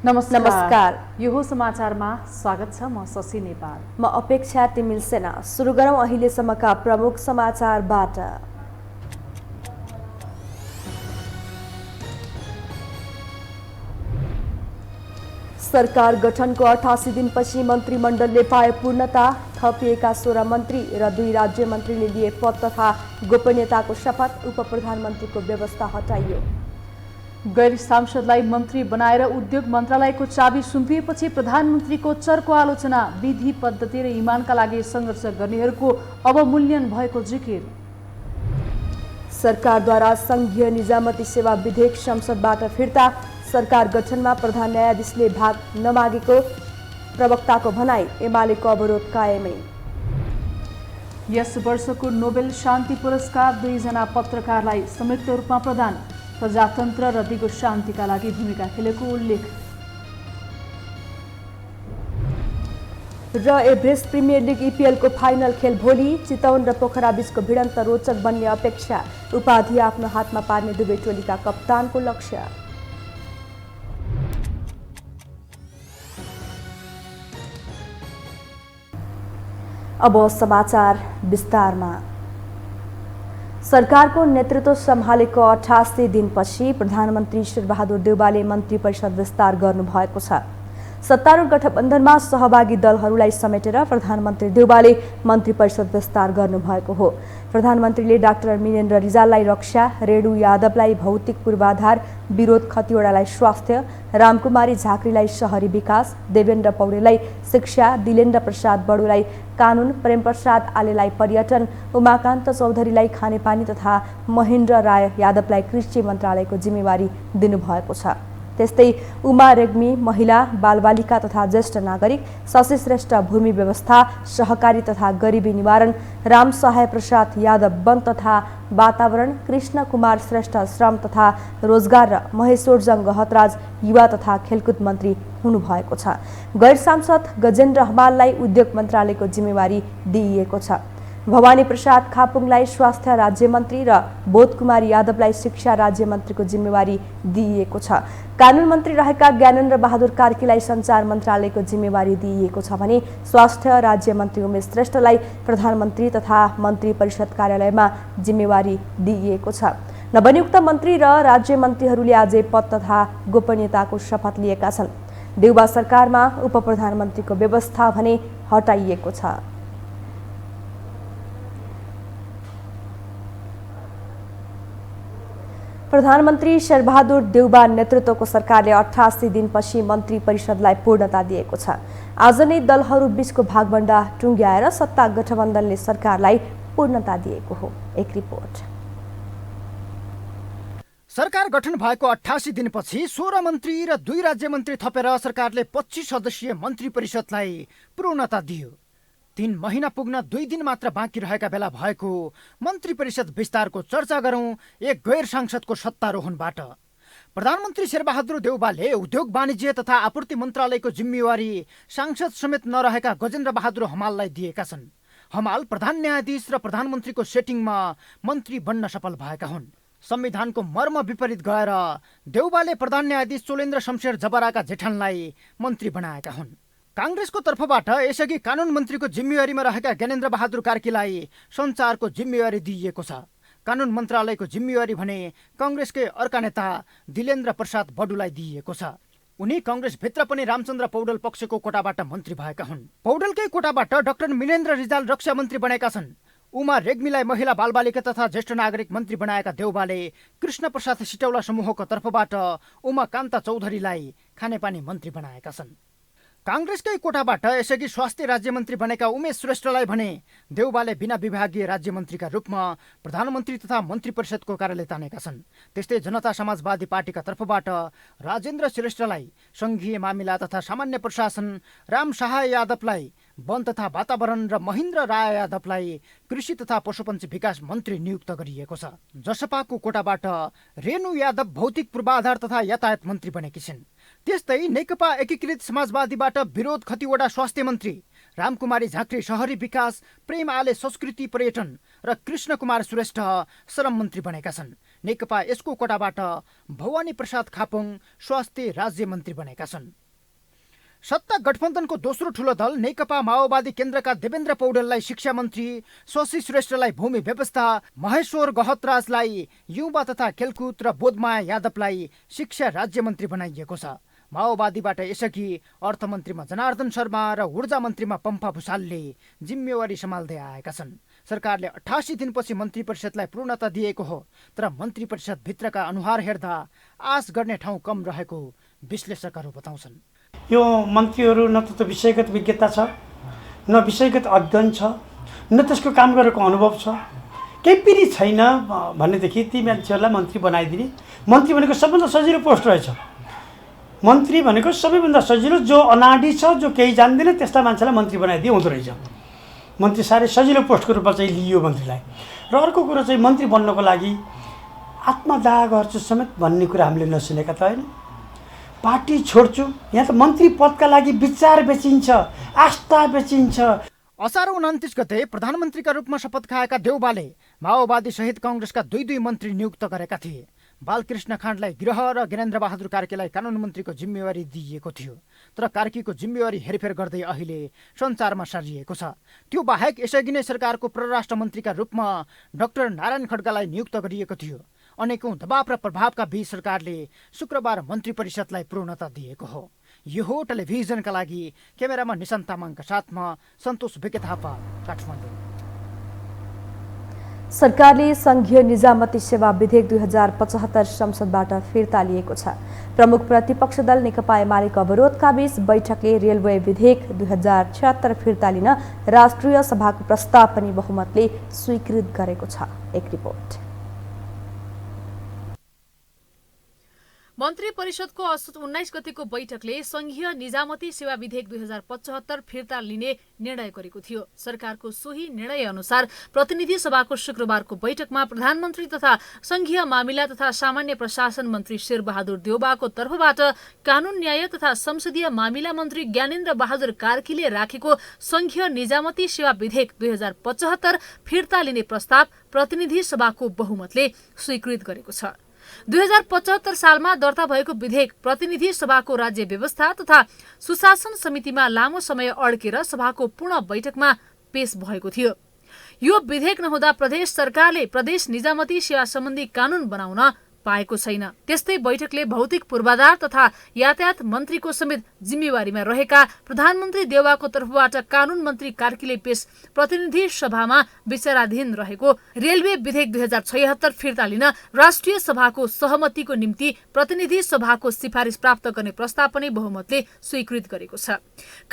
नमस्कार। यो हो समाचारमा स्वागत छ। म शशि नेपाल। म अपेक्षा तिमिल सेना। सुरु गरौँ अहिलेसम्मका प्रमुख समाचारबाट। सरकार गठनको 88 दिनपछि मन्त्रीमण्डलले पाए पूर्णता। थपिएका 16 मन्त्री र 2 राज्य मन्त्रीले लिए पद तथा गोपनीयताको शपथ। उपप्रधानमन्त्रीको व्यवस्था हटाइयो। गैर सांसदलाई मन्त्री बनाएर उद्योग मन्त्रालयको चाबी सुम्पिएपछि प्रधानमन्त्रीको चर्को आलोचना। विधि पद्धति र इमानका लागि सङ्घर्ष गर्नेहरूको अवमूल्यन भएको जिकिर। सरकारद्वारा संघीय निजामती सेवा विधेयक संसदबाट फिर्ता। सरकार गठनमा प्रधान न्यायाधीशले भाग नमागेको प्रवक्ताको भनाई। एमालेको अवरोध कायमै। यस वर्षको नोबेल शान्ति पुरस्कार 2 जना पत्रकारलाई संयुक्त रूपमा प्रदान। प्रजातन्त्र र दिगो शान्तिका लागि भूमिका खेलेको उल्लेख। र एभरेस्ट प्रिमियर लिग इपिएलको फाइनल खेल भोलि। चितवन र पोखरा बीचको भिडन्त रोचक बन्ने अपेक्षा। उपाधि आफ्नो हातमा पार्ने दुवै टोलीका कप्तानको लक्ष्य। अब समाचार विस्तारमा। सरकारको नेतृत्व सम्हालेको 88 दिनपछि प्रधानमन्त्री शेरबहादुर देउवाले मन्त्री परिषद विस्तार गर्नुभएको छ। सत्तारूढ गठबन्धनमा सहभागी दलहरूलाई समेटेर प्रधानमन्त्री देउवाले मन्त्री परिषद विस्तार गर्नुभएको हो। प्रधानमन्त्रीले डाक्टर मिनेन्द्र रिजाललाई रक्षा, रेणु यादवलाई भौतिक पूर्वाधार, विरोध खतिवडालाई स्वास्थ्य, रामकुमारी झाँक्रीलाई शहरी विकास, देवेन्द्र पौडेललाई शिक्षा, दिलेन्द्र प्रसाद बडुलाई कानुन, प्रेमप्रसाद आलेलाई पर्यटन, उमाकान्त चौधरीलाई खानेपानी तथा महेन्द्र राय यादवलाई कृषि मन्त्रालयको जिम्मेवारी दिनुभएको छ। त्यस्तै उमा रेग्मी महिला, बालबालिका तथा ज्येष्ठ नागरिक, शशि श्रेष्ठ भूमि व्यवस्था, सहकारी तथा गरिबी निवारण, राम सहाय प्रसाद यादव वन तथा वातावरण, कृष्ण कुमार श्रेष्ठ श्रम तथा रोजगार र महेश्वरजङ गहतराज युवा तथा खेलकुद मन्त्री हुनुभएको छ। गैर सांसद गजेन्द्र हमाललाई उद्योग मन्त्रालयको जिम्मेवारी दिइएको छ। भवानी प्रसाद खापुङलाई स्वास्थ्य राज्यमन्त्री र बोधकुमार यादवलाई शिक्षा राज्यमन्त्रीको जिम्मेवारी दिइएको छ। कानुन मन्त्री रहेका ज्ञानेन्द्र बहादुर कार्कीलाई सञ्चार मन्त्रालयको जिम्मेवारी दिइएको छ भने स्वास्थ्य राज्यमन्त्री उमेश श्रेष्ठलाई प्रधानमन्त्री तथा मन्त्री परिषद कार्यालयमा जिम्मेवारी दिइएको छ। नवनियुक्त मन्त्री र राज्यमन्त्रीहरूले आजै पद तथा गोपनीयताको शपथ लिएका छन्। देउवा सरकारमा उपप्रधानमन्त्रीको व्यवस्था भने हटाइएको छ। प्रधानमन्त्री शेरबहादुर देउवा नेतृत्वको सरकारले 88 दिनपछि मन्त्री परिषदलाई पूर्णता दिएको छ। आज नै दलहरू बीचको भागभण्डा टुङ्ग्याएर सत्ता गठबन्धनले सरकारलाई पूर्णता दिएको हो। एक रिपोर्ट। सरकार गठन भएको 88 दिनपछि 16 मन्त्री र 2 राज्यमन्त्री थपेर सरकारले 25 सदस्यीय मन्त्री परिषदलाई पूर्णता दियो। 3 महिना पुग्न 2 दिन मात्र बाँकी रहेका बेला भएको मन्त्री परिषद विस्तारको चर्चा गरौँ एक गैर सांसदको सत्तारोहणबाट। प्रधानमन्त्री शेरबहादुर देउवाले उद्योग वाणिज्य तथा आपूर्ति मन्त्रालयको जिम्मेवारी सांसद समेत नरहेका गजेन्द्र बहादुर हमाललाई दिएका छन्। हमाल प्रधान न्यायाधीश र प्रधानमन्त्रीको सेटिङमा मन्त्री बन्न सफल भएका हुन्। संविधानको मर्म विपरीत गएर देउवाले प्रधान न्यायाधीश चोलेन्द्र शमशेर जबराका जेठानलाई मन्त्री बनाएका हुन्। काङ्ग्रेसको तर्फबाट यसअघि कानुन मन्त्रीको जिम्मेवारीमा रहेका ज्ञानेन्द्र बहादुर कार्कीलाई सञ्चारको जिम्मेवारी दिइएको छ। कानुन मन्त्रालयको जिम्मेवारी भने काङ्ग्रेसकै अर्का नेता दिलेन्द्र प्रसाद बडुलाई दिइएको छ। उनी काङ्ग्रेसभित्र पनि रामचन्द्र पौडेल पक्षको कोटाबाट मन्त्री भएका हुन्। पौडेलकै कोटाबाट डाक्टर मिनेन्द्र रिजाल रक्षा मन्त्री बनेका छन्। उमा रेग्मीलाई महिला बालबालिका तथा ज्येष्ठ नागरिक मन्त्री बनाएका देउवाले कृष्ण प्रसाद सिटौला समूहको तर्फबाट उमाकान्त चौधरीलाई खानेपानी मन्त्री बनाएका छन्। काङ्ग्रेसकै कोटाबाट यसअघि स्वास्थ्य राज्यमन्त्री बनेका उमेश श्रेष्ठलाई भने देउवाले बिना विभागीय राज्यमन्त्रीका रूपमा प्रधानमन्त्री तथा मन्त्री परिषदको कार्यालय तानेका छन्। त्यस्तै जनता समाजवादी पार्टीका तर्फबाट राजेन्द्र श्रेष्ठलाई सङ्घीय मामिला तथा सामान्य प्रशासन, राम सहाय यादवलाई वन तथा वातावरण र महेन्द्र राय यादवलाई कृषि तथा पशुपन्छी विकास मन्त्री नियुक्त गरिएको छ। जसपाको कोटाबाट रेणु यादव भौतिक पूर्वाधार तथा यातायात मन्त्री बनेकी छिन्। त्यस्तै नेकपा एकीकृत समाजवादीबाट विरोध खतिवडा स्वास्थ्य मन्त्री, रामकुमारी झाँक्री शहरी विकास, प्रेम आले संस्कृति पर्यटन र कृष्ण कुमार श्रेष्ठ श्रम मन्त्री बनेका छन्। नेकपा यसको कोटाबाट भवानी प्रसाद खापुङ स्वास्थ्य राज्य मन्त्री बनेका छन्। सत्ता गठबन्धनको दोस्रो ठूलो दल नेकपा माओवादी केन्द्रका देवेन्द्र पौडेललाई शिक्षा मन्त्री, शशि श्रेष्ठलाई भूमि व्यवस्था, महेश्वर गहतराजलाई युवा तथा खेलकुद र बोधमाया यादवलाई शिक्षा राज्य मन्त्री बनाइएको छ। माओवादीबाट यसअघि अर्थमन्त्रीमा जनार्दन शर्मा र ऊर्जा मन्त्रीमा पम्फा भूषालले जिम्मेवारी सम्हाल्दै आएका छन्। सरकारले 88 दिनपछि मन्त्री परिषदलाई पूर्णता दिएको हो, तर मन्त्री परिषदभित्रका अनुहार हेर्दा आश गर्ने ठाउँ कम रहेको विश्लेषकहरू बताउँछन्। यो मन्त्रीहरू न त विषयगत विज्ञता छ, न विषयगत अध्ययन छ, न त्यसको काम गरेको अनुभव छ, केही पनि छैन भनेदेखि ती मान्छेहरूलाई मन्त्री बनाइदिने। मन्त्री भनेको सबभन्दा सजिलो पोस्ट रहेछ। मन्त्री भनेको सबैभन्दा सजिलो, जो अनाडी छ, जो केही जान्दैन त्यस्ता मान्छेलाई मन्त्री बनाइदिए हुँदो रहेछ। मन्त्री साह्रै सजिलो पोस्टको रूपमा चाहिँ लियो मन्त्रीलाई। र अर्को कुरो चाहिँ मन्त्री बन्नको लागि आत्मदाह गर्छु समेत भन्ने कुरा हामीले नसुनेका त होइन। पार्टी छोड्छु, यहाँ त मन्त्री पदका लागि विचार बेचिन्छ, आस्था बेचिन्छ। असार 29 गते प्रधानमन्त्रीका रूपमा शपथ खाएका देउबाले माओवादी सहित काङ्ग्रेसका दुई मन्त्री नियुक्त गरेका थिए। बालकृष्ण खाँडलाई गृह र ज्ञानेन्द्र बहादुर कार्कीलाई कानुन मन्त्रीको जिम्मेवारी दिइएको थियो, तर कार्कीको जिम्मेवारी हेरफेर गर्दै अहिले सञ्चारमा सारिएको छ। त्यो बाहेक यसअघि नै सरकारको परराष्ट्र मन्त्रीका रूपमा डाक्टर नारायण खड्गालाई नियुक्त गरिएको थियो। अनेकौं दबाव र प्रभावका बीच सरकारले शुक्रबार मन्त्री परिषदलाई पूर्णता दिएको हो। यो हो टेलिभिजनका लागि क्यामेरामा निशान्त तामाङका साथमा सन्तोष विके थापा, काठमाडौँ। सरकारले संघीय निजामती सेवा विधेयक 2075 संसदबाट फिर्ता लिएको छ। प्रमुख प्रतिपक्ष दल नेकपा एमालेको अवरोधका बीच बैठकले रेलवे विधेयक 2076 फिर्ता लिन राष्ट्रिय सभाको प्रस्ताव पनि बहुमतले स्वीकृत गरेको छ। एक रिपोर्ट। मन्त्री परिषदको असोज 19 गतेको बैठकले संघीय निजामती सेवा विधेयक 2075 फिर्ता लिने निर्णय गरेको थियो। सरकारको सोही निर्णय अनुसार प्रतिनिधि सभाको शुक्रबारको बैठकमा प्रधानमन्त्री तथा संघीय मामिला तथा सामान्य प्रशासन मन्त्री शेरबहादुर देउबाको तर्फबाट कानून न्याय तथा संसदीय मामिला मन्त्री ज्ञानेन्द्र बहादुर कार्कीले राखेको संघीय निजामती सेवा विधेयक 2075 फिर्ता लिने प्रस्ताव प्रतिनिधि सभाको बहुमतले स्वीकृत गरेको छ। 2075 सालमा दर्ता भएको विधेयक प्रतिनिधि सभाको राज्य व्यवस्था तथा सुशासन समितिमा लामो समय अड्केर सभाको पूर्ण बैठकमा पेश भएको थियो। यो विधेयक नहुँदा प्रदेश सरकारले प्रदेश निजामती सेवा सम्बन्धी कानून बनाउन पाएको छैन। त्यस्तै बैठकले भौतिक पूर्वाधार तथा यातायात मन्त्रीको समेत जिम्मेवारीमा रहेका प्रधानमन्त्री देउबाको तर्फबाट कानून मन्त्री कार्कीले पेश प्रतिनिधि सभामा विचाराधीन रहेको रेलवे विधेयक 2076 फिर्ता लिन राष्ट्रिय सभाको सहमतिको निम्ति प्रतिनिधि सभाको सिफारिस प्राप्त गर्ने प्रस्ताव पनि बहुमतले स्वीकृत गरेको छ।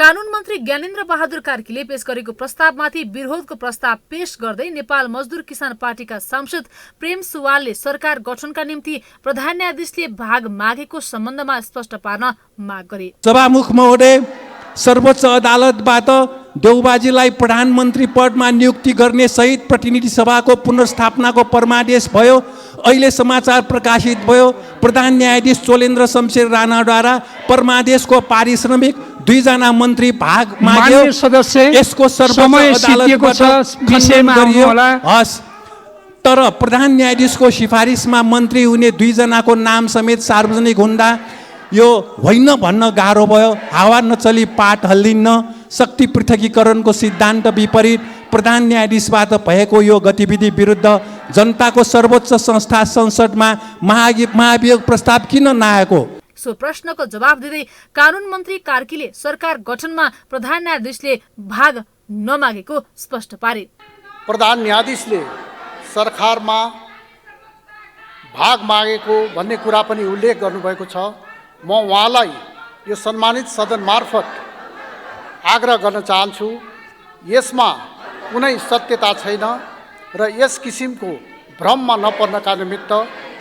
कानून मन्त्री ज्ञानेन्द्र बहादुर कार्कीले पेश गरेको प्रस्तावमाथि विरोधको प्रस्ताव पेश गर्दै नेपाल मजदुर किसान पार्टीका सांसद प्रेम सुवालले सरकार गठनका निम्ति प्रधान न्यायाधीशले भाग मागेको सम्बन्धमा स्पष्ट पार्न माग गरे। सभामुख महोदय, सर्वोच्च अदालतबाट देउबाजीलाई प्रधानमन्त्री पदमा नियुक्ति गर्ने सहित प्रतिनिधि सभाको पुनर्स्थापनाको परमादेश भयो। अहिले समाचार प्रकाशित भयो, प्रधान न्यायाधीश चोलेन्द्र शमशेर राणाद्वारा परमादेशको पारिश्रमिक 2 जना मन्त्री भाग माग्यो। यसको सर्वोच्च अदालतबाट खण्डन गरियो। तर प्रधान न्यायाधीशको सिफारिसमा मन्त्री हुने 2 जनाको नाम समेत सार्वजनिक हुँदा यो होइन भन्न गाह्रो भयो। हावा नचली पाट हल्लिन्न। शक्ति पृथकीकरणको सिद्धान्त विपरीत प्रधान न्यायाधीशबाट भएको यो गतिविधि विरुद्ध जनताको सर्वोच्च संस्था संसदमा महाभियोग प्रस्ताव किन नआएको? सो प्रश्नको जवाब दिँदै कानून मन्त्री कार्कीले सरकार गठनमा प्रधान न्यायाधीशले भाग नमागेको स्पष्ट पारे। प्रधान न्यायाधीशले सरकारमा भाग मागेको भन्ने कुरा पनि उल्लेख गर्नुभएको छ। म उहाँलाई यो सम्मानित सदन मार्फत आग्रह गर्न चाहन्छु, यसमा कुनै सत्यता छैन र यस किसिमको भ्रममा नपर्नका निमित्त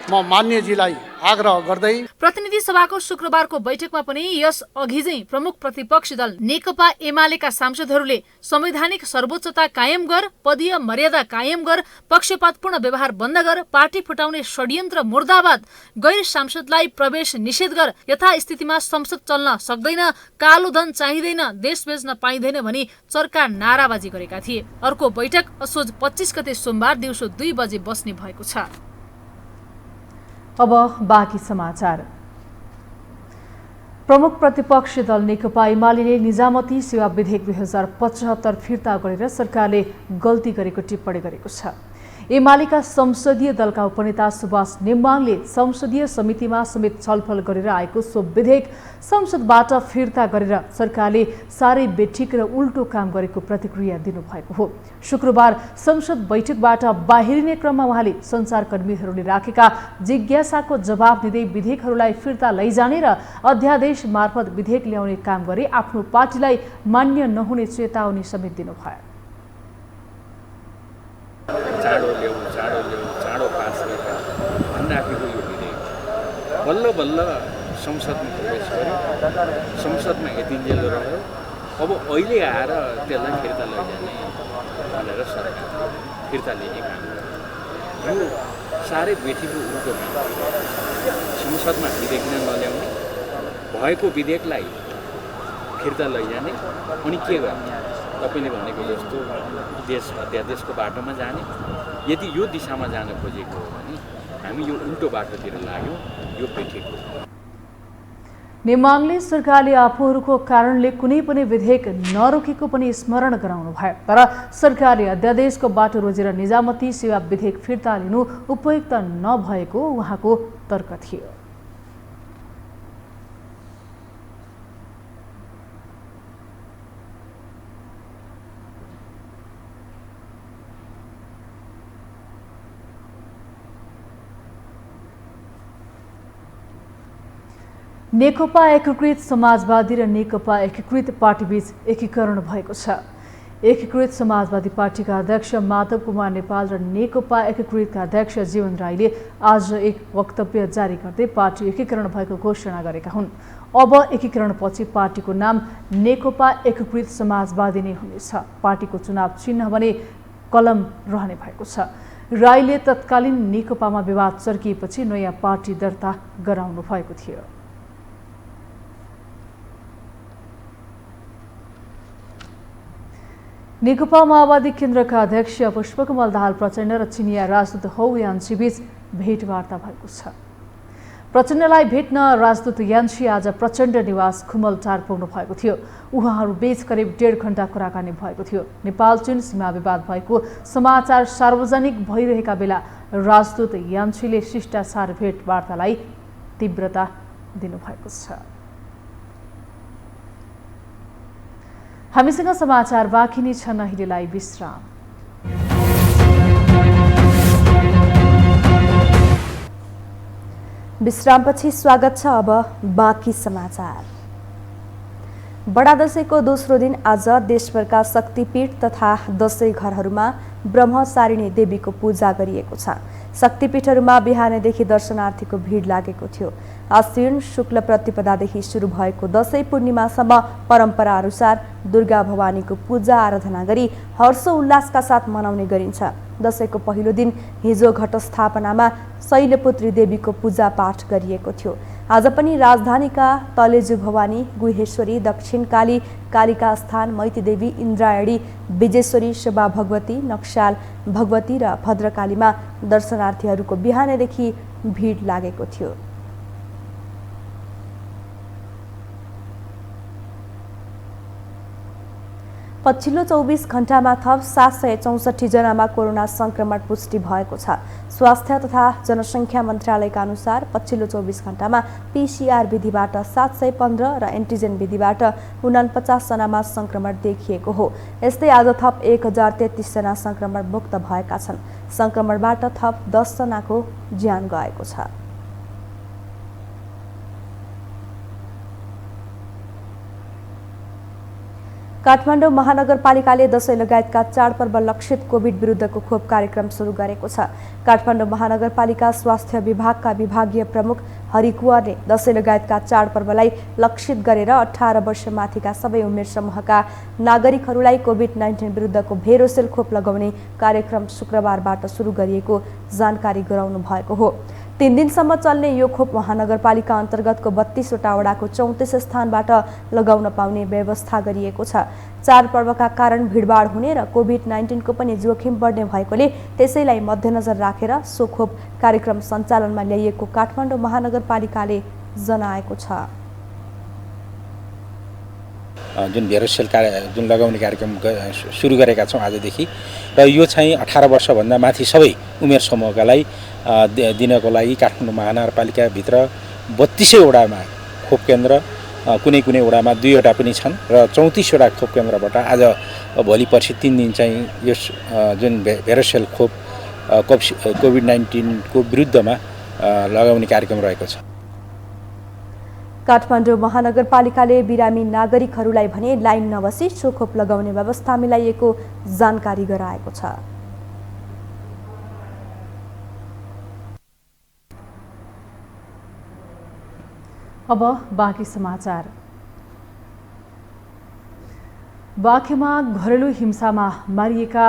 म मान्यजीलाई आग्रह गर्दै प्रतिनिधि सभाको शुक्रबारको बैठकमा पनि यस अघि चाहिँ प्रमुख प्रतिपक्षी दल नेकपा एमालेका सांसदहरूले संवैधानिक सर्वोच्चता कायम गर, पदीय मर्यादा कायम गर, पक्षपातपूर्ण व्यवहार बन्द गर, पार्टी फुटाउने षड्यन्त्र मुर्दाबाद, गैर सांसदलाई प्रवेश निषेध गर, यथास्थितिमा संसद चल्न सक्दैन, कालो धन चाहिँदैन, देश बेच्न पाइँदैन भनी चर्का नाराबाजी गरेका थिए। अर्को बैठक असोज 25 गते सोमबार दिउँसो 2 बजे बस्ने भएको छ। अब बाँकी समाचार। प्रमुख प्रतिपक्षी दल नेकपा एमाले निजामती सेवा विधेयक 2075 फिर्ता गरेर सरकारले गल्ती गरेको टिप्पणी गरेको छ। एमालेका संसदीय दलका उपनेता सुभाष नेम्बाङले संसदीय समितिमा समेत छलफल गरेर आएको सो विधेयक संसदबाट फिर्ता गरेर सरकारले साह्रै बेठिक र उल्टो काम गरेको प्रतिक्रिया दिनुभएको हो। शुक्रबार संसद बैठकबाट बाहिरिने क्रममा उहाँले सञ्चारकर्मीहरूले राखेका जिज्ञासाको जवाब दिँदै विधेयकहरूलाई फिर्ता लैजाने र अध्यादेश मार्फत विधेयक ल्याउने काम गरी आफ्नो पार्टीलाई मान्य नहुने चेतावनी समेत दिनुभयो। चाँडो पास गरेर भनिराखेको यो विधेयक बल्ल बल्ल संसदमा प्रवेश गर्यो, संसदमा यतिन्जेल रह्यो। अब अहिले आएर त्यसलाई फिर्ता लैजाने भनेर सरकारले फिर्ता लिने काम गर्यो। यो साह्रै बेठीको उल्टो काम। संसदमा विधेयक नै नल्याउने, भएको विधेयकलाई फिर्ता लैजाने, अनि के गर्ने? तपाईँले भनेको जस्तो देश अध्यादेशको बाटोमा जाने। यदि यो दिशामा जान खोजेको हो भने हामी यो उल्टो बाटोतिर लाग्यौँ, यो बेठिक हो। नेमाङले सरकारले आफूहरूको कारणले कुनै पनि विधेयक नरोकेको पनि स्मरण गराउनु भयो। तर सरकारले अध्यादेशको बाटो रोजेर निजामती सेवा विधेयक फिर्ता लिनु उपयुक्त नभएको उहाँको तर्क थियो। नेकपा एकीकृत समाजवादी र नेकपा एकीकृत पार्टीबीच एकीकरण भएको छ। एकीकृत समाजवादी पार्टीका अध्यक्ष माधव कुमार नेपाल र नेकपा एकीकृतका अध्यक्ष जीवन राईले आज एक वक्तव्य जारी गर्दै पार्टी एकीकरण भएको घोषणा गरेका हुन्। अब एकीकरणपछि पार्टीको नाम नेकपा एकीकृत समाजवादी नै हुनेछ। पार्टीको चुनाव चिन्ह भने कलम रहने भएको छ। राईले तत्कालीन नेकपामा विवाद चर्किएपछि नयाँ पार्टी दर्ता गराउनु भएको थियो। नेकपा माओवादी केन्द्रका अध्यक्ष पुष्पकमल दाहाल प्रचण्ड र चिनिया राजदूत हौ यान्छी बीच भेटवार्ता भएको छ। प्रचण्डलाई भेट्न राजदूत यान्छी आज प्रचण्ड निवास खुमलटार पुग्नु भएको थियो। उहाँहरू बीच करिब 1.5 घण्टा कुराकानी भएको थियो। नेपाल चीन सीमा विवाद भएको समाचार सार्वजनिक भइरहेका बेला राजदूत यान्छीले शिष्टाचार भेटवार्तालाई तीव्रता दिनुभएको छ। हामीसँग समाचार बाँकी नै छन्, अहिलेलाई विश्राम। विश्रामपछि स्वागत छ। अब बाँकी समाचार। बडा दशैंको दोस्रो दिन आज देशभरका शक्तिपीठ तथा दशैं घरहरूमा ब्रह्मचारिणी देवीको पूजा गरिएको छ। शक्तिपीठहरूमा बिहानैदेखि दर्शनार्थीको भिड लागेको थियो। आश्विन शुक्ल प्रतिपदादेखि सुरु भएको दशैं पूर्णिमासम्म परम्परा अनुसार दुर्गा भवानीको पूजा आराधना गरी हर्ष उल्लासका साथ मनाउने गरिन्छ। दशैंको पहिलो दिन हिजो घटस्थापनामा शैलपुत्री देवीको पूजा पाठ गरिएको थियो। आज पनि राजधानीका तलेजु भवानी, गुहेश्वरी, दक्षिणकाली, कालिका स्थान, मैतीदेवी, इन्द्रायणी, विजेश्वरी, शोभा भगवती, नक्साल भगवती र भद्रकालीमा दर्शनार्थीहरूको बिहानैदेखि भिड लागेको थियो। पछिल्लो 24 घण्टामा थप 764 जनामा कोरोना संक्रमण पुष्टि भएको छ। स्वास्थ्य तथा जनसङ्ख्या मन्त्रालयका अनुसार पछिल्लो 24 घण्टामा पीसीआर विधिबाट 715 र एन्टिजेन विधिबाट 49 जनामा संक्रमण देखिएको हो। यस्तै आज थप 1033 जना संक्रमण मुक्त भएका छन्। संक्रमणबाट थप 10 जनाको ज्यान गएको छ। काठमाडौँ महानगरपालिकाले दशैं लगायतका चाडपर्व लक्षित कोभिड विरुद्धको खोप कार्यक्रम सुरु गरेको छ। काठमाडौँ महानगरपालिका स्वास्थ्य विभागका विभागीय प्रमुख हरि कुँवरले दशैं लगायतका चाडपर्वलाई लक्षित गरेर 18 वर्ष माथिका सबै उमेर समूहका नागरिकहरूलाई कोभिड-19 विरुद्धको भेरोसेल खोप लगाउने कार्यक्रम शुक्रबारबाट सुरु गरिएको जानकारी गराउनु भएको हो। 3 दिनसम्म चल्ने यो खोप महानगरपालिका अन्तर्गतको 32वटा वडाको 34 स्थानबाट लगाउन पाउने व्यवस्था गरिएको छ। चाडपर्वका कारण भिडभाड हुने र कोभिड-19 को पनि जोखिम बढ्ने भएकोले त्यसैलाई मध्यनजर राखेर सो खोप कार्यक्रम सञ्चालनमा ल्याइएको काठमाडौँ महानगरपालिकाले जनाएको छ। जुन भेरोसेल जुन लगाउने कार्यक्रम सुरु गरेका छौँ आजदेखि र यो चाहिँ 18 वर्षभन्दा माथि सबै उमेर समूहका लागि दिनको लागि काठमाडौँ महानगरपालिकाभित्र 32 वडामा खोप केन्द्र कुनै कुनै वडामा 2वटा पनि छन् र 34वटा खोप केन्द्रबाट आज भोलि पर्सि 3 दिन चाहिँ यस जुन भेरोसेल खोप कोभिड-19 को विरुद्धमा लगाउने कार्यक्रम रहेको छ। काठमाडौँ महानगरपालिकाले बिरामी नागरिकहरूलाई भने लाइन नबसी सो खोप लगाउने व्यवस्था मिलाइएको जानकारी गराएको छ। अब बाँकी समाचार। बाँकेमा घरेलु हिंसामा मारिएका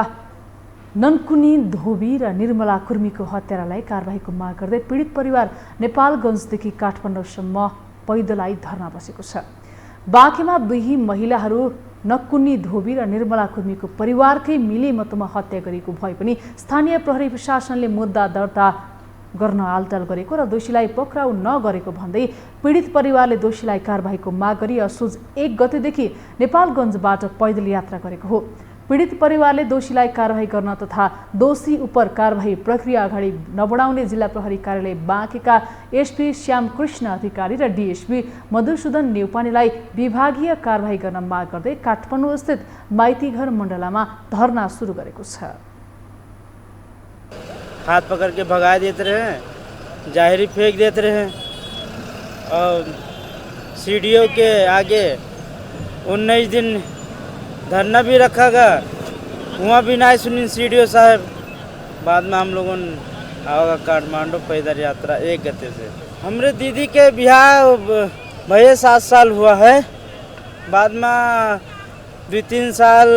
ननकुनी धोबी र निर्मला कुर्मीको हत्यारालाई कारबाहीको माग गर्दै पीडित परिवार नेपालगञ्जदेखि काठमाडौँसम्म पैदलै धर्ना बसेको छ। बाँकेमा 2 महिलाहरू नकुनी धोबी र निर्मला कुर्मीको परिवारकै मिलेमतोमा हत्या गरिएको भए पनि स्थानीय प्रहरी प्रशासनले मुद्दा दर्ता गर्न आलटाल गरेको र दोषीलाई पक्राउ नगरेको भन्दै पीडित परिवारले दोषीलाई कारबाहीको माग गरी असोज 1 गतेदेखि नेपालगञ्जबाट पैदल यात्रा गरेको हो। पीडित परिवारले दोषीलाई कारबाही गर्न तथा दोषी उप कारबाही प्रक्रिया अगाडि नबढाउने जिल्ला प्रहरी कार्यालय बाँकेका एसपी श्यामकृष्ण अधिकारी र डीएसपी मधुसूदन नेउपानेलाई विभागीय कारबाही गर्न माग गर्दै काठमाडौँ स्थित माइतीघर मण्डलामा धरना सुरु गरेको छ। हाथ पकड़ के भगा देते रहे, जाहिरी फेंक देते रहे और सीडीओ के आगे 19 दिन धरना भी रखा गया, वहाँ भी नहीं सुनी सीडीओ साहब। बाद में हम लोगों ने आओगा काठमांडू पैदल यात्रा 1 गते से। हमारे दीदी के ब्याह भैया 7 साल हुआ है, बाद में 2-3 साल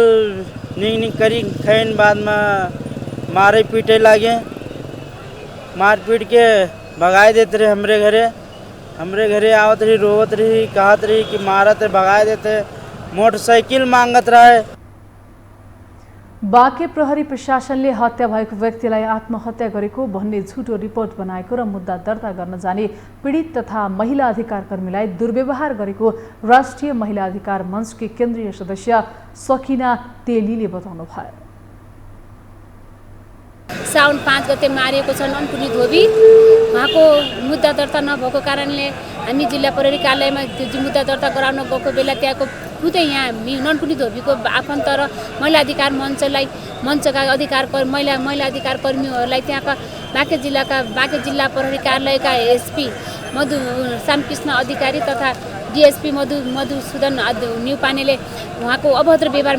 निक करी खैन, बाद में मारे पीटे लगे, मार पीट के भगाए देते रहे हमरे घरे आवत रही, रोवत रही, कहत रही कि मारत भगाए देते, मोटरसाइकिल मांगत रहे। बाँके प्रहरी प्रशासनले हत्या भएको व्यक्तिलाई आत्महत्या गरेको भन्ने झुटो रिपोर्ट बनाएको र मुद्दा दर्ता गर्न जाने पीडित तथा महिला अधिकार कर्मीलाई दुर्व्यवहार गरेको राष्ट्रिय महिला अधिकार मञ्चकी केन्द्रीय सदस्य सकिना तेलीले बताउनु भयो। साउन 5 गते मारिएको छ ननकुनी धोबी। उहाँको मुद्दा दर्ता नभएको कारणले हामी जिल्ला प्रहरी कार्यालयमा त्यो मुद्दा दर्ता गराउन गएको बेला त्यहाँको खुदै यहाँ ननकुनी धोबीको आफन्त र महिला अधिकार मञ्चका महिला अधिकार कर्मीहरूलाई त्यहाँका बाँके जिल्ला प्रहरी कार्यालयका एसपी श्यामकृष्ण अधिकारी तथा डीएसपी मधुसूदन नेउपानेले उहाँको अभद्र व्यवहार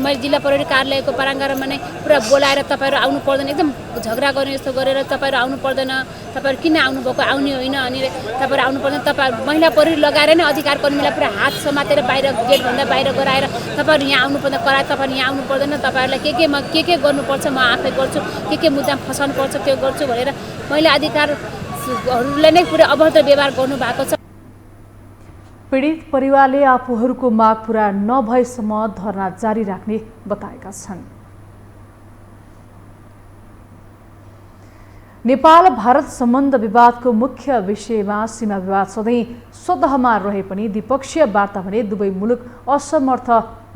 मैले जिल्ला प्रहरी कार्यालयको प्राङ्गणमा नै पुरा बोलाएर तपाईँहरू आउनु पर्दैन, एकदम झगडा गर्ने जस्तो गरेर तपाईँहरू आउनु पर्दैन, तपाईँहरू किन आउनुभएको, आउने होइन, अनि तपाईँहरू आउनु पर्दैन, तपाईँ महिला प्रहरी लगाएर नै अधिकार कर्मीलाई पुरा हात समातेर बाहिर गेटभन्दा बाहिर गराएर तपाईँहरू यहाँ आउनु पर्दैन, कराएर तपाईँहरू यहाँ आउनु पर्दैन, तपाईँहरूलाई के गर्नुपर्छ म आफै गर्छु, के मुद्दामा फसाउनु पर्छ त्यो गर्छु भनेर महिला अधिकारहरूले नै पुरा अभद्र व्यवहार गर्नुभएको छ। पीडित परिवारले आफूहरूको माग पूरा नभएसम्म धरना जारी राख्ने बताएका छन्। नेपाल भारत सम्बन्ध विवादको मुख्य विषयमा सीमा विवाद सधैँ सतहमा रहे पनि द्विपक्षीय वार्ता भने दुवै मुलुक असमर्थ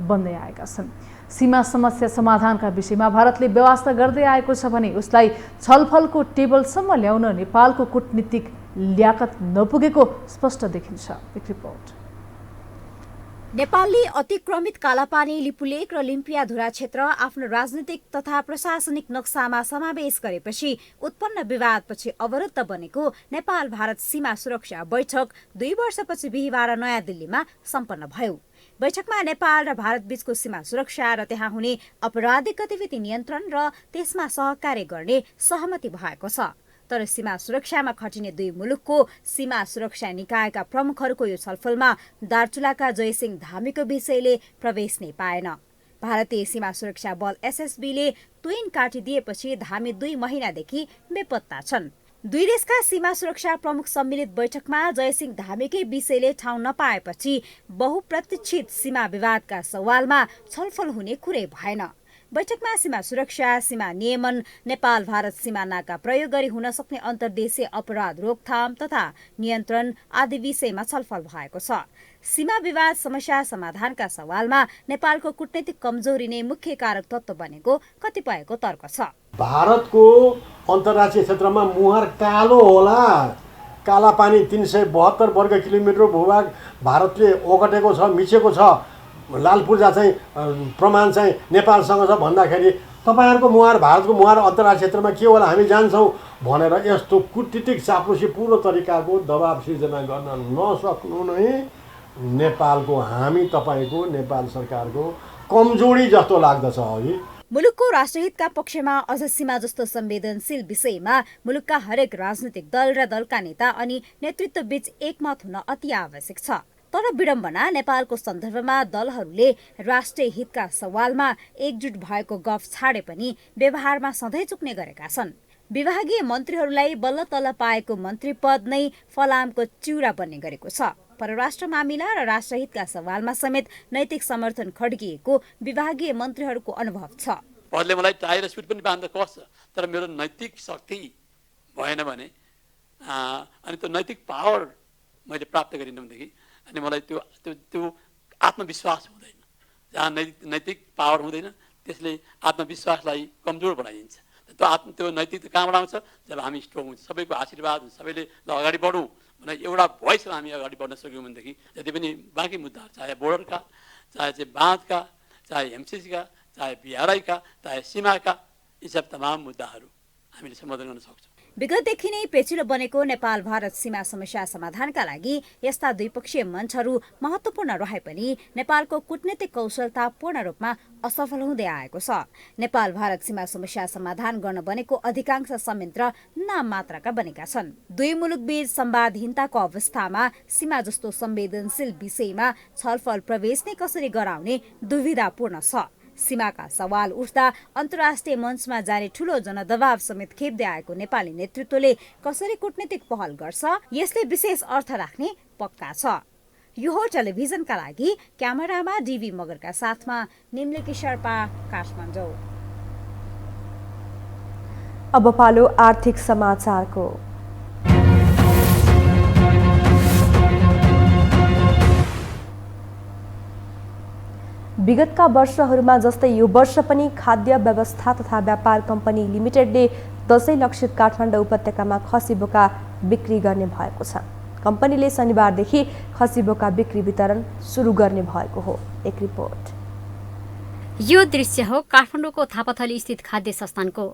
बन्दै आएका छन्। सीमा समस्या समाधानका विषयमा भारतले व्यवस्था गर्दै आएको छ भने उसलाई छलफलको टेबलसम्म ल्याउन नेपालको कूटनीतिक ल्याकत नपुगेको स्पष्ट देखिन्छ। एक रिपोर्ट। नेपालले अतिक्रमित कालापानी, लिपुलेक र लिम्पियाधुरा क्षेत्र आफ्नो राजनीतिक तथा प्रशासनिक नक्सामा समावेश गरेपछि उत्पन्न विवादपछि अवरुद्ध बनेको नेपाल भारत सीमा सुरक्षा बैठक 2 वर्षपछि बिहीबार नयाँ दिल्लीमा सम्पन्न भयो। बैठकमा नेपाल र भारत बीचको सीमा सुरक्षा र त्यहाँ हुने अपराधिक गतिविधि नियन्त्रण र त्यसमा सहकार्य गर्ने सहमति भएको छ। तर सीमा सुरक्षामा खटिने 2 मुलुकको सीमा सुरक्षा निकायका प्रमुखहरूको यो छलफलमा दार्चुलाका जयसिंह धामीको विषयले प्रवेश नै पाएन। भारतीय सीमा सुरक्षा बल एसएसबीले तुइन काटिदिएपछि धामी 2 महिनादेखि बेपत्ता छन्। दुई देशका सीमा सुरक्षा प्रमुख सम्मिलित बैठकमा जयसिंह धामीकै विषयले ठाउँ नपाएपछि बहुप्रतीक्षित सीमा विवादका सवालमा छलफल हुने कुरै भएन। बैठकमा सीमा सुरक्षा, सीमा नियमन, नेपाल भारत सीमा नाका प्रयोग गरी हुन सक्ने अन्तर्देशीय अपराध रोकथाम तथा नियन्त्रण आदि विषयमा छलफल भएको छ। सीमा विवाद समस्या समाधानका सवालमा नेपालको कूटनीतिक कमजोरी नै मुख्य कारक तत्त्व बनेको कतिपयको तर्क छ। भारतको अन्तर्राष्ट्रिय क्षेत्रमा मुहार कालो होला, काला पानी 372 वर्ग किलोमिटर भूभाग भारतले ओगटेको छ, मिचेको छ, लाल पूर्जा चाहिँ प्रमाण चाहिँ नेपालसँग छ भन्दाखेरि तपाईँहरूको मुहार, भारतको मुहार अन्तर्राष्ट्रिय क्षेत्रमा के होला हामी जान्छौँ भनेर यस्तो कूटनीतिक चाप्लुसीपूर्ण तरिकाको दबाब सिर्जना गर्न नसक्नु नै नेपालको, हामी तपाईँको नेपाल सरकारको कमजोरी जस्तो लाग्दछ अघि। मुलुकको राष्ट्रहितका पक्षमा अझ सीमा जस्तो संवेदनशील विषयमा मुलुकका हरेक राजनीतिक दल र दलका नेता अनि नेतृत्व बीच एकमत हुन अति आवश्यक छ। तर विडम्बना नेपालको सन्दर्भमा दलहरूले राष्ट्रिय हितका सवालमा एकजुट भएको गफ छाडे पनि व्यवहारमा सधैँ चुक्ने गरेका छन्। विभागीय मन्त्रीहरूलाई बल्ल तल्ल पाएको मन्त्री पद नै फलामको चिउरा बन्ने गरेको छ। परराष्ट्र मामिला र राष्ट्रहितका सवालमा समेत नैतिक समर्थन खड्किएको विभागीय मन्त्रीहरूको अनुभव छ। पदले मलाई टाई र सुट पनि बाँध्न कस्छ, तर मेरो नैतिक शक्ति भएन भने अनि त्यो नैतिक पावर मैले प्राप्त गरिनँ भनेदेखि अनि मलाई त्यो आत्मविश्वास हुँदैन। जहाँ नैतिक पावर हुँदैन त्यसले आत्मविश्वासलाई कमजोर बनाइदिन्छ। त्यो नैतिकता कहाँबाट आउँछ? जब हामी स्ट्रङ हुन्छ, सबैको आशीर्वाद हुन्छ, सबैले ल अगाडि बढौँ भने एउटा भोइसमा हामी अगाडि बढ्न सक्यौँ भनेदेखि जति पनि बाँकी मुद्दाहरू, चाहे बोर्डरका, चाहे चाहिँ बाँधका, चाहे एमसिसीका, चाहे बिआरआईका, चाहे सीमाका, यी सब तमाम मुद्दाहरू हामीले सम्बोधन गर्न सक्छौँ। विगतदेखि नै पेचिलो बनेको नेपाल भारत सीमा समस्या समाधानका लागि यस्ता द्विपक्षीय मञ्चहरू महत्त्वपूर्ण रहे पनि नेपालको कूटनीतिक कौशलता पूर्ण रूपमा असफल हुँदै आएको छ। नेपाल भारत सीमा समस्या समाधान गर्न बनेको अधिकांश संयन्त्र नाम मात्रका बनेका छन्। दुई मुलुक बीच संवादहीनताको अवस्थामा सीमा जस्तो संवेदनशील विषयमा छलफल प्रवेश नै कसरी गराउने दुविधापूर्ण छ। सीमाका सवाल उठ्दा अन्तर्राष्ट्रिय मञ्चमा जाने ठूलो जनदबाव समेत खेप्दै आएको नेपाली नेतृत्वले कसरी कूटनीतिक पहल गर्छ यसले विशेष अर्थ राख्ने पक्का छ। यो हो टेलिभिजनका लागि क्यामेरामा डीबी मगरका साथमा निम्लिकी शेर्पा, काठमाडौँ। अब पालो आर्थिक समाचारको। विगतका वर्षहरूमा जस्तै यो वर्ष पनि खाद्य व्यवस्था तथा व्यापार कम्पनी लिमिटेडले दशैं लक्षित काठमाडौँ उपत्यकामा खसी बोका बिक्री गर्ने भएको छ। कम्पनीले शनिबारदेखि खसी बोका बिक्री वितरण सुरु गर्ने भएको हो। एक रिपोर्ट। यो दृश्य हो काठमाडौँको थापाथली स्थित खाद्य संस्थानको।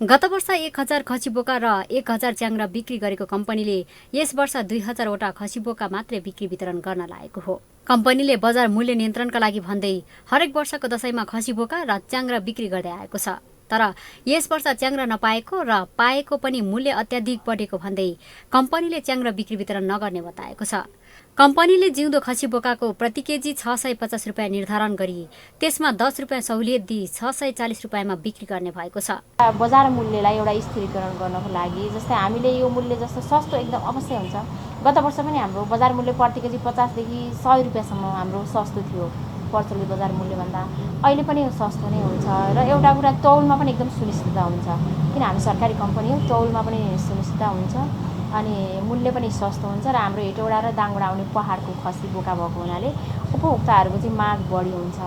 गत वर्ष 1000 खसी बोका र 1000 च्याङ्ग्रा बिक्री गरेको कम्पनीले यस वर्ष 2000 वटा खसी बोका मात्रै बिक्री वितरण गर्न लागेको हो। कम्पनीले बजार मूल्य नियन्त्रणका लागि भन्दै हरेक वर्षको दशैंमा खसी बोका र च्याङ्ग्रा बिक्री गर्दै आएको छ। तर यस वर्ष च्याङ्ग्रा नपाएको र पाएको पनि मूल्य अत्याधिक बढेको भन्दै कम्पनीले च्याङ्ग्रा बिक्री वितरण नगर्ने बताएको छ। कम्पनीले जिउँदो खसी बोकाको प्रति केजी 650 रुपियाँ निर्धारण गरी त्यसमा 10 रुपियाँ सहुलियत दिई 640 रुपियाँमा बिक्री गर्ने भएको छ। बजार मूल्यलाई एउटा स्थिरीकरण गर्नको लागि जस्तै हामीले यो मूल्य जस्तो सस्तो एकदम अवश्य हुन्छ। गत वर्ष पनि हाम्रो बजार मूल्य प्रति केजी 50 देखि 100 रुपियाँसम्म हाम्रो सस्तो थियो प्रचलित बजार मूल्यभन्दा। अहिले पनि सस्तो नै हुन्छ र एउटा कुरा तौलमा पनि एकदम सुनिश्चितता हुन्छ, किन हामी सरकारी कम्पनी हो, तौलमा पनि सुनिश्चितता हुन्छ अनि मूल्य पनि सस्तो हुन्छ र हाम्रो हेटौडा र दाङबाट आउने पहाडको खसी बोका भएको हुनाले उपभोक्ताहरूको चाहिँ माग बढी हुन्छ।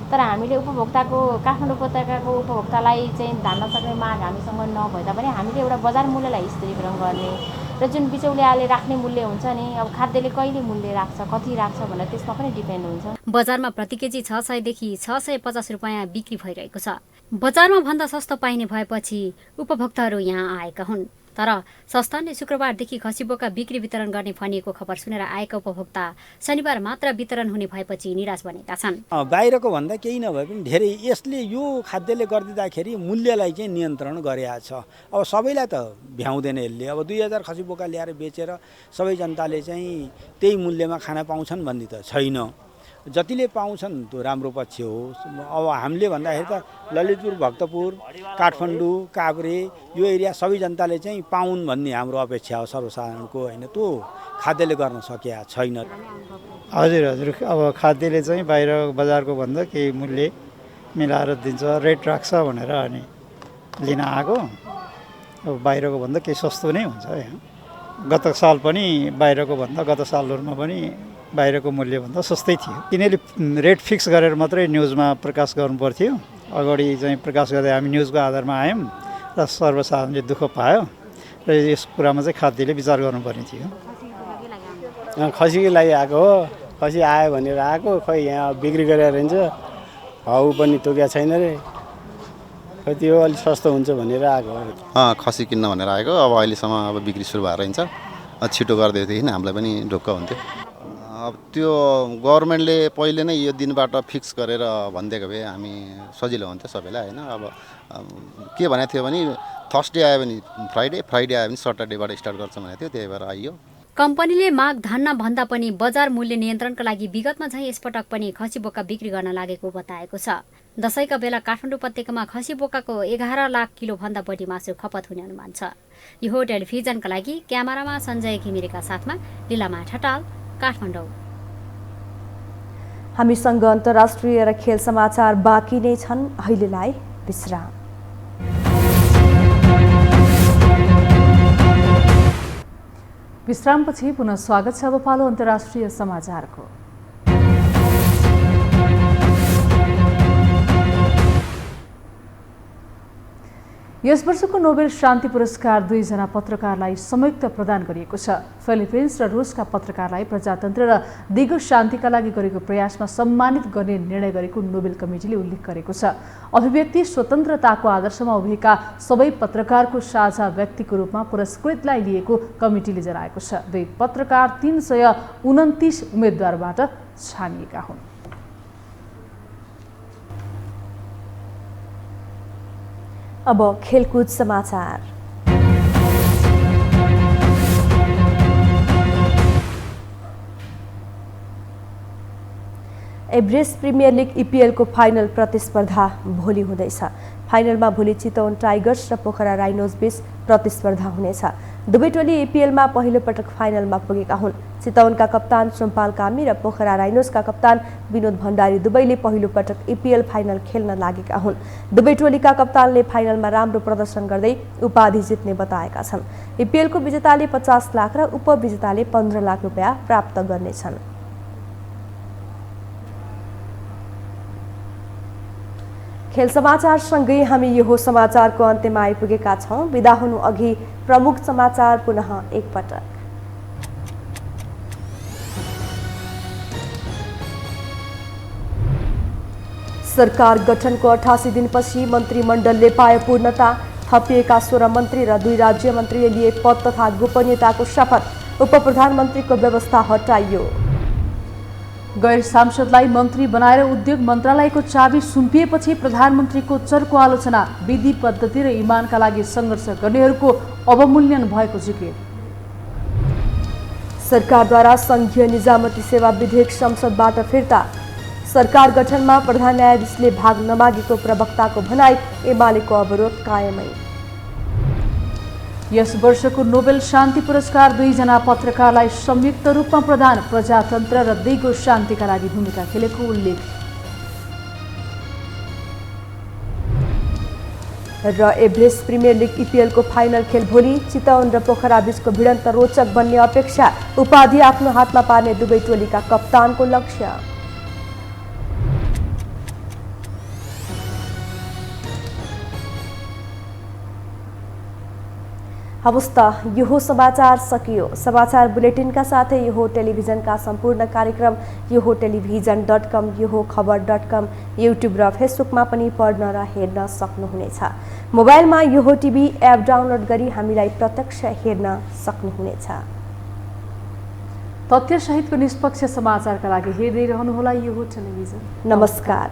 तर हामीले उपभोक्ताको काठमाडौँ उपत्यकाको उपभोक्तालाई चाहिँ धान्न सक्ने माग हामीसँग नभए तापनि हामीले एउटा बजार मूल्यलाई स्थिरीकरण गर्ने र जुन बिचौलियाले राख्ने मूल्य हुन्छ नि, अब खाद्यले कहिले मूल्य राख्छ, कति राख्छ भनेर त्यसमा पनि डिपेन्ड हुन्छ। बजारमा प्रति केजी 600 देखि 650 रुपियाँ बिक्री भइरहेको छ। बजारमा भन्दा सस्तो पाइने भएपछि उपभोक्ताहरू यहाँ आएका हुन्। तर संस्थानले शुक्रबारदेखि खसी बोका बिक्री वितरण गर्ने भनिएको खबर सुनेर आएका उपभोक्ता शनिबार मात्र वितरण हुने भएपछि निराश बनेका छन्। बाहिरको भन्दा केही नभए पनि धेरै यसले यो खाद्यले गरिदिँदाखेरि मूल्यलाई चाहिँ नियन्त्रण गरेको छ। अब सबैलाई त भ्याउँदैन यसले। अब 2000 खसी बोका ल्याएर बेचेर सबै जनताले चाहिँ त्यही मूल्यमा खाना पाउँछन् भन्ने त छैन। जतिले पाउँछन् त्यो राम्रो पक्ष हो। अब हामीले भन्दाखेरि त ललितपुर, भक्तपुर, काठमाडौँ, काभ्रे यो एरिया सबै जनताले चाहिँ पाउन् भन्ने हाम्रो अपेक्षा हो सर्वसाधारणको, होइन त्यो खाद्यले गर्न सकेका छैन। हजुर हजुर, अब खाद्यले चाहिँ बाहिर बजारको भन्दा केही मूल्य मिलाएर दिन्छ, रेट राख्छ भनेर अनि लिन आएको। अब बाहिरको भन्दा केही सस्तो नै हुन्छ यहाँ। गत साल पनि बाहिरको भन्दा गत सालहरूमा पनि बाहिरको मूल्यभन्दा सस्तै थियो। तिनीहरूले रेट फिक्स गरेर मात्रै न्युजमा प्रकाश गर्नुपर्थ्यो। अगाडि चाहिँ प्रकाश गर्दै हामी न्युजको आधारमा आयौँ र सर्वसाधारणले दुःख पायो र यस कुरामा चाहिँ खाद्यले विचार गर्नुपर्ने थियो। खसीको लागि आएको हो, खसी आयो भनेर आएको, खै यहाँ बिक्री गरेर हिँड्छ, भाउ पनि तोकेको छैन रे, खै त्यो अलिक सस्तो हुन्छ भनेर आएको हो। खसी किन्न भनेर आएको। अब अहिलेसम्म अब बिक्री सुरु भएर हिँड्छ, छिटो गरिदिएदेखि हामीलाई पनि ढुक्क हुन्थ्यो। अब त्यो गभर्मेन्टले पहिले नै यो दिनबाट फिक्स गरेर भनिदिएको भए हामी सजिलो हुन्थ्यो सबैलाई, होइन। अब के भनेको थियो भने थर्सडे आयो भने फ्राइडे, फ्राइडे आयो भने सटरडेबाट स्टार्ट गर्छ भनेको थियो, त्यही भएर आइयो। कम्पनीले माग धान्न भन्दा पनि बजार मूल्य नियन्त्रणका लागि विगतमा चाहिँ यसपटक पनि खसी बोका बिक्री गर्न लागेको बताएको छ। दशैंका बेला काठमाडौँ उपत्यकामा खसी बोकाको 11 लाख किलोभन्दा बढी मासु खपत हुने अनुमान छ। यो टेलिभिजनका लागि क्यामेरामा सञ्जय घिमिरेका साथमा लीलामा ठटाल, काठमाडौँ। हामीसँग अन्तर्राष्ट्रिय र खेल समाचार बाँकी नै छन्, अहिलेलाई विश्राम। विश्रामपछि पुनः स्वागत छ। अब पालो अन्तर्राष्ट्रिय समाचारको। यस वर्षको नोबेल शान्ति पुरस्कार 2 जना पत्रकारलाई संयुक्त प्रदान गरिएको छ। फिलिपिन्स र रुसका पत्रकारलाई प्रजातन्त्र र दिगो शान्तिका लागि गरेको प्रयासमा सम्मानित गर्ने निर्णय गरेको नोबेल कमिटीले उल्लेख गरेको छ। अभिव्यक्ति स्वतन्त्रताको आदर्शमा उभिएका सबै पत्रकारको साझा व्यक्तिको रूपमा पुरस्कृतलाई लिएको कमिटीले जनाएको छ। 2 पत्रकार 329 उम्मेदवारबाट छानिएका हुन्। अब खेलकुद समाचार। एभरेस्ट प्रिमियर लिग EPL को फाइनल प्रतिस्पर्धा भोलि हुँदैछ। फाइनलमा भोलि चितवन टाइगर्स र पोखरा राइनोज बीच प्रतिस्पर्धा हुनेछ। दुवै टोली EPL मा पहिलो पटक फाइनलमा पुगेका हुन्। चितवनका कप्तान सोमपाल कामी र पोखरा राइनोजका कप्तान विनोद भण्डारी दुवैले पहिलो पटक EPL फाइनल खेल्न लागेका हुन्। दुवै टोलीका कप्तानले फाइनलमा राम्रो प्रदर्शन गर्दै उपाधि जित्ने बताएका छन्। EPL को विजेताले 50 लाख र उपविजेताले 15 लाख रुपैयाँ प्राप्त गर्नेछन्। खेल समाचार सँगै हामी यो समाचारको अन्त्यमा आइपुगेका छौं। बिदा हुनु अघि प्रमुख समाचार पुनः एकपटक। सरकार गठनको 88 दिनपछि मन्त्रीमण्डलले पायो पूर्णता। थपिएका 16 मन्त्री र 2 राज्य मन्त्रीले लिए पद तथा गोपनीयताको शपथ। उपप्रधानमन्त्रीको व्यवस्था हटाइयो। गैर सांसदलाई मन्त्री बनाएर उद्योग मन्त्रालयको चाबी सुम्पिएपछि प्रधानमन्त्रीको चर्को आलोचना। विधि पद्धति र इमानका लागि सङ्घर्ष गर्नेहरूको अवमूल्यन भएको जिकिर। सरकारद्वारा संघीय निजामती सेवा विधेयक संसदबाट फिर्ता। सरकार गठनमा प्रधान न्यायाधीशले भाग नमागेको प्रवक्ताको भनाई। एमालेको अवरोध कायमै। यस वर्षको नोबेल शान्ति पुरस्कार 2 जना पत्रकारलाई संयुक्त रूपमा प्रदान। प्रजातन्त्र र दिगो शान्तिका लागि भूमिका खेलेको उल्लेख। र एभरेस्ट प्रिमियर लिग EPL को फाइनल खेल भोलि। चितवन र पोखरा बीचको भिडन्त रोचक बन्ने अपेक्षा। उपाधि आफ्नो हातमा पार्ने दुवै टोलीका कप्तानको लक्ष्य। हवस् त यो समाचार सकियो। समाचार बुलेटिनका साथै यो टेलिभिजनका सम्पूर्ण कार्यक्रम यो टेलिभिजन.com, यो खबर.com, युट्युब र फेसबुकमा पनि पढ्न र हेर्न सक्नुहुनेछ। मोबाइलमा यो टिभी एप डाउनलोड गरी हामीलाई प्रत्यक्ष हेर्न सक्नुहुनेछ। तथ्यसहितको निष्पक्ष समाचारका लागि हेर्दै रहनुहोला यो टेलिभिजन। नमस्कार।